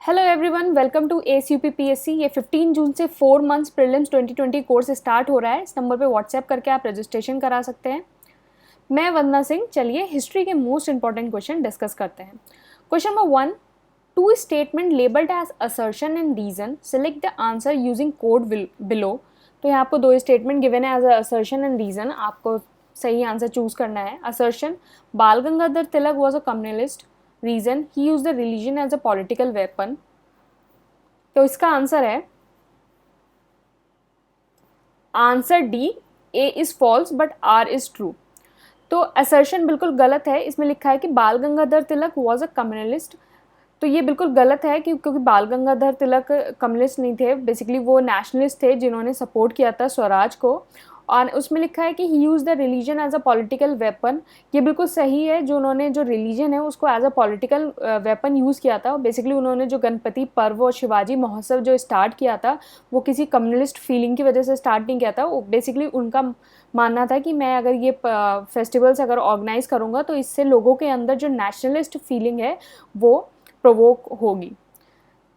Hello everyone, welcome to ACUP-PSC। ये 15 जून से 4 months prelims 2020 course start हो रहा है। इस नंबर पे व्हाट्सएप करके आप रजिस्ट्रेशन करा सकते हैं। मैं वंदना सिंह। चलिए हिस्ट्री के मोस्ट इंपॉर्टेंट क्वेश्चन डिस्कस करते हैं। Question number 1, two statement labelled as assertion and reason, select the answer using code below. तो यहाँ आपको दो स्टेटमेंट गिवन है एज असर्शन एंड रीजन, आपको सही आंसर चूज करना है। Assertion, Bal Gangadhar Tilak was a communalist. Reason, he use the religion as a political weapon. तो इसका आंसर है answer D, A is false but R is true. तो assertion बिल्कुल गलत है। इसमें लिखा है कि बाल Gangadhar Tilak was a communalist. तो ये बिल्कुल गलत है क्योंकि बाल गंगाधर तिलक कम्युनिस्ट नहीं थे, बेसिकली वो नेशनलिस्ट थे जिन्होंने सपोर्ट किया था स्वराज को। और उसमें लिखा है कि he use the religion as a political weapon. ये बिल्कुल सही है, जो उन्होंने जो रिलीजन है उसको as a political weapon use किया था। बेसिकली उन्होंने जो गणपति पर्व और शिवाजी महोत्सव जो स्टार्ट किया था वो किसी कम्युनलिस्ट फीलिंग की वजह से स्टार्ट नहीं किया था। वो बेसिकली उनका मानना था कि मैं अगर ये फेस्टिवल्स अगर ऑर्गेनाइज करूँगा तो इससे लोगों के अंदर जो नेशनलिस्ट फीलिंग है वो प्रोवोक होगी।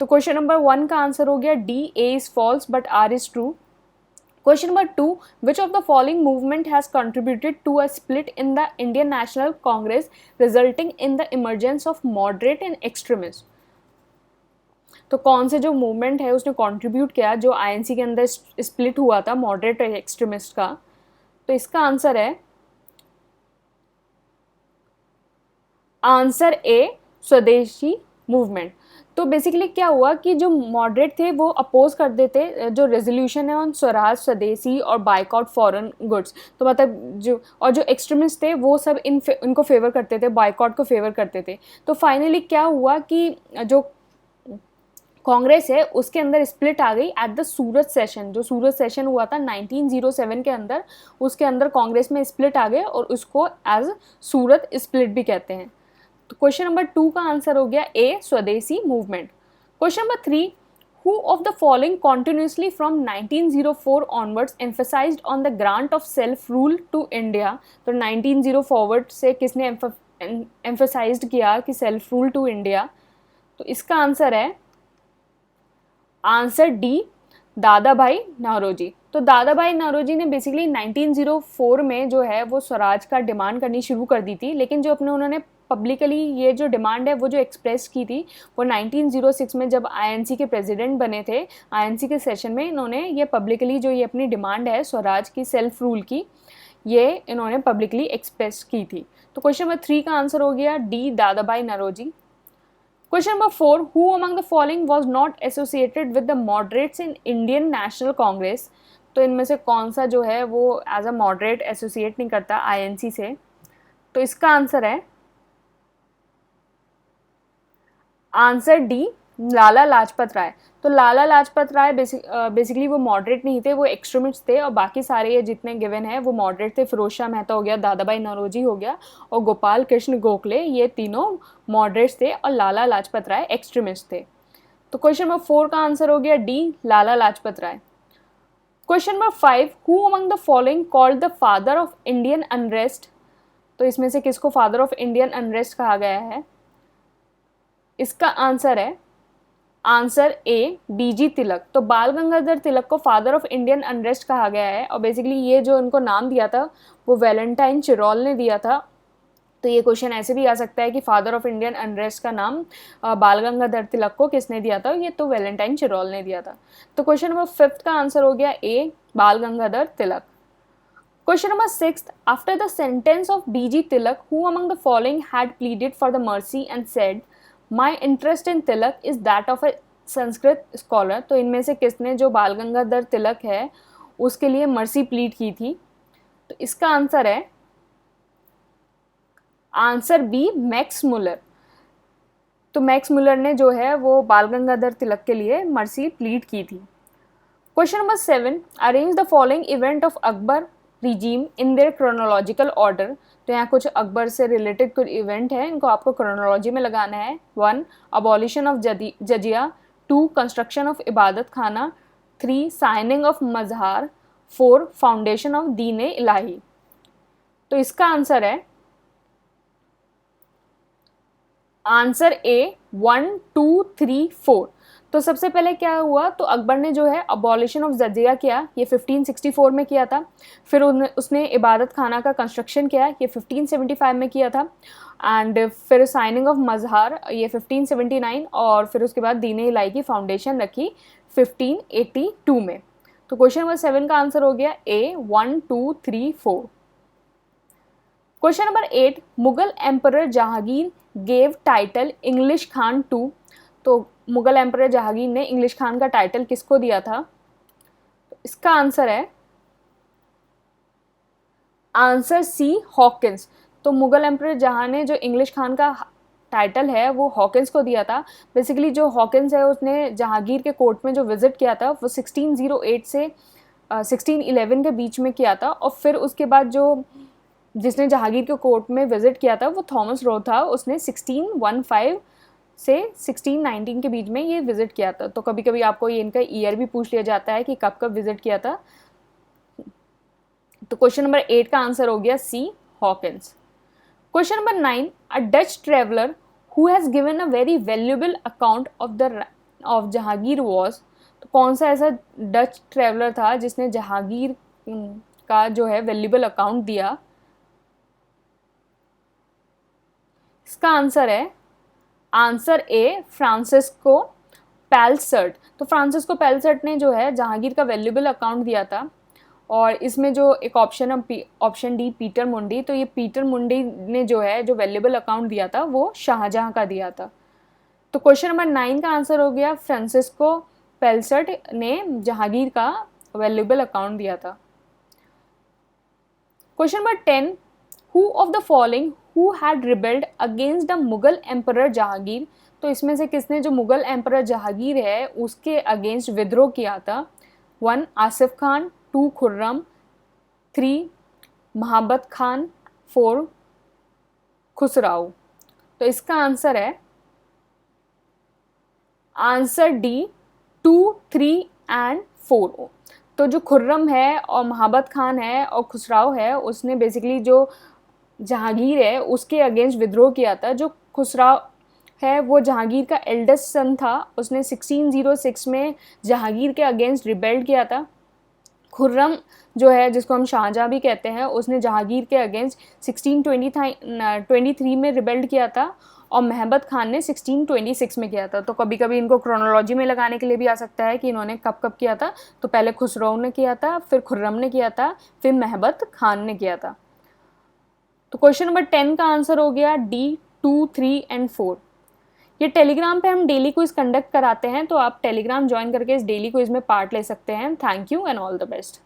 तो क्वेश्चन नंबर 1 का आंसर हो गया D, A is false but R is true. Question number 2, which of the following movement has contributed to a split in the Indian National Congress resulting in the emergence of moderate and extremist? तो कौन से जो movement है उसने contribute किया जो INC के अंदर स्प्लिट हुआ था मॉडरेट और एक्सट्रीमिस्ट का? तो इसका आंसर है आंसर ए, स्वदेशी मूवमेंट। तो बेसिकली क्या हुआ कि जो मॉडरेट थे वो अपोज कर देते जो रेजोल्यूशन है ऑन स्वराज, स्वदेशी और बाइकआउट फॉरेन गुड्स। तो मतलब जो एक्सट्रीमिस्ट थे वो सब इनको फेवर करते थे, बाइकआउट को फेवर करते थे। तो फाइनली क्या हुआ कि जो कांग्रेस है उसके अंदर स्प्लिट आ गई एट द सूरत सेशन। जो सूरत सेशन हुआ था 1907 के अंदर, उसके अंदर कांग्रेस में स्प्लिट आ गए और उसको एज सूरत स्प्लिट भी कहते हैं। तो क्वेश्चन नंबर 2 का आंसर हो गया A, Swadeshi movement. Question number 3, who of the following continuously from 1904 onwards emphasised on the grant of self rule to India. तो 1904 से किसने एम्फेसाइज्ड किया कि सेल्फ रूल टू इंडिया? तो इसका आंसर है आंसर डी, दादा भाई नौरोजी। तो दादा भाई नौरोजी ने बेसिकली 1904 में जो है वो स्वराज का डिमांड करनी शुरू कर दी थी, लेकिन जो उन्होंने पब्लिकली ये जो डिमांड है वो जो एक्सप्रेस की थी वो 1906 में जब आईएनसी के प्रेसिडेंट बने थे, आईएनसी के सेशन में इन्होंने ये पब्लिकली जो ये अपनी डिमांड है स्वराज की, सेल्फ रूल की, ये इन्होंने पब्लिकली एक्सप्रेस की थी। तो क्वेश्चन नंबर 3 का आंसर हो गया डी, दादा भाई Naoroji. Question number 4, who among the following was not associated with the moderates in Indian National Congress? तो इनमें से कौन सा जो है वो एज अ मॉडरेट एसोसिएट नहीं करता आईएनसी से? तो इसका आंसर है आंसर डी, लाला लाजपत राय। तो लाला लाजपत राय बेसिकली वो मॉडरेट नहीं थे, वो एक्सट्रीमिस्ट थे, और बाकी सारे ये जितने गिवन हैं वो मॉडरेट थे। फिरोज शाह मेहता हो गया, दादा भाई नौरोजी हो गया और गोपाल कृष्ण गोखले, ये तीनों मॉडरेट्स थे और लाला लाजपत राय एक्सट्रीमिस्ट थे। तो क्वेश्चन नंबर 4 का आंसर हो गया D, Lala Lajpat Rai. Question number 5, who among the following called the father of Indian unrest? तो इसमें से किसको फादर ऑफ इंडियन अनरेस्ट कहा गया है? इसका आंसर है आंसर ए, बीजी तिलक। तो बाल गंगाधर तिलक को फादर ऑफ इंडियन अनरेस्ट कहा गया है और बेसिकली ये जो उनको नाम दिया था वो वैलेंटाइन चिरोल ने दिया था। तो ये क्वेश्चन ऐसे भी आ सकता है कि फादर ऑफ इंडियन अनरेस्ट का नाम बाल गंगाधर तिलक को किसने दिया था? ये तो वैलेंटाइन चिरोल ने दिया था। तो क्वेश्चन नंबर 5 का आंसर हो गया ए, बाल गंगाधर तिलक। Question number 6, after the sentence of B.G. Tilak, who among the following had pleaded for the mercy and said, my interest in Tilak is that of a Sanskrit scholar? तो इनमें से किसने जो बाल गंगाधर तिलक है उसके लिए मर्सी प्लीड की थी? तो इसका आंसर है आंसर बी, मैक्स मुलर। तो मैक्स मुलर ने जो है वो बाल गंगाधर तिलक के लिए मर्सी प्लीड की थी। Question number 7, arrange the following event of Akbar regime in their chronological order. तो यहाँ कुछ अकबर से रिलेटेड कुछ इवेंट है, इनको आपको क्रोनोलॉजी में लगाना है। 1, अबॉलिशन ऑफ जजिया। 2, कंस्ट्रक्शन ऑफ इबादत खाना। 3, साइनिंग ऑफ मजहार। 4, फाउंडेशन ऑफ दीन इलाही। तो इसका आंसर है आंसर ए 1 2 3 4। तो सबसे पहले क्या हुआ, तो अकबर ने जो है अबॉलिशन ऑफ जजिया किया, ये 1564 में किया था। फिर उसने इबादत खाना का कंस्ट्रक्शन किया, ये 1575 में किया था। एंड फिर साइनिंग ऑफ मजहार, ये 1579, और फिर उसके बाद दीन इलाही की फाउंडेशन रखी 1582 में। तो क्वेश्चन नंबर 7 का आंसर हो गया A 1 2 3 4। Question number 8, Mughal emperor Jahangir gave title English Khan to. तो मुगल एम्परर जहांगीर ने इंग्लिश खान का टाइटल किसको दिया था? तो इसका आंसर है आंसर सी हॉकिंस। तो मुगल एम्परर जहां ने जो इंग्लिश खान का टाइटल है वो हॉकिंस को दिया था। बेसिकली जो हॉकिंस है उसने जहांगीर के कोर्ट में जो विजिट किया था वो 1608 से 1611 के बीच में किया था। और फिर उसके बाद जो जिसने जहांगीर के कोर्ट में विजिट किया था वो थॉमस रो था, उसने 1615 से 1619 के बीच में ये विजिट किया था। तो कभी कभी आपको ये इनका ईयर भी पूछ लिया जाता है कि कब कब विजिट किया था। तो क्वेश्चन नंबर 8 का आंसर हो गया C Hawkins. Question number 9, a Dutch traveller who has given a very valuable account of Jahangir was. तो कौन सा ऐसा डच ट्रेवलर था जिसने जहांगीर का जो है वैल्यूएबल अकाउंट दिया? इसका आंसर है आंसर ए फ्रांसिस्को पेलसर्ट। तो फ्रांसिस्को पेलसर्ट ने जो है जहांगीर का वैल्यूएबल अकाउंट दिया था। और इसमें जो एक ऑप्शन है ऑप्शन डी पीटर मुंडी, तो ये पीटर मुंडी ने जो है जो वैल्यूएबल अकाउंट दिया था वो शाहजहां का दिया था। तो क्वेश्चन नंबर 9 का आंसर हो गया फ्रांसिस्को पेलसर्ट ने जहांगीर का वैल्यूएबल अकाउंट दिया था। Question number 10, who of the following who had rebelled against the Mughal emperor Jahangir. तो इसमें से किसने जो मुगल एम्परर जहांगीर है उसके अगेंस्ट विद्रोह किया था? 1 आसिफ खान, 2 खुर्रम, 3 महाबत खान, 4 खुसराओ। तो इसका आंसर है आंसर डी 2 3 एंड 4। तो जो खुर्रम है और महाबत खान है और खुसराओ है उसने बेसिकली जो जहांगीर है उसके अगेंस्ट विद्रोह किया था। जो खुसराओ है वो जहांगीर का एल्डेस्ट सन था, उसने 1606 में जहांगीर के अगेंस्ट रिबेल्ड किया था। खुर्रम जो है जिसको हम शाहजहां भी कहते हैं उसने जहांगीर के अगेंस्ट 1623 में रिबेल्ड किया था। और महबत खान ने 1626 में किया था। तो कभी कभी इनको क्रोनोलॉजी में लगाने के लिए भी आ सकता है कि इन्होंने कब कब किया था। तो पहले खुसरो ने किया था, फिर खुर्रम ने किया था, फिर महबत खान ने किया था। तो क्वेश्चन नंबर 10 का आंसर हो गया डी 2 3 एंड 4। ये टेलीग्राम पे हम डेली क्विज कंडक्ट कराते हैं, तो आप टेलीग्राम ज्वाइन करके इस डेली क्विज में पार्ट ले सकते हैं। Thank you and all the best.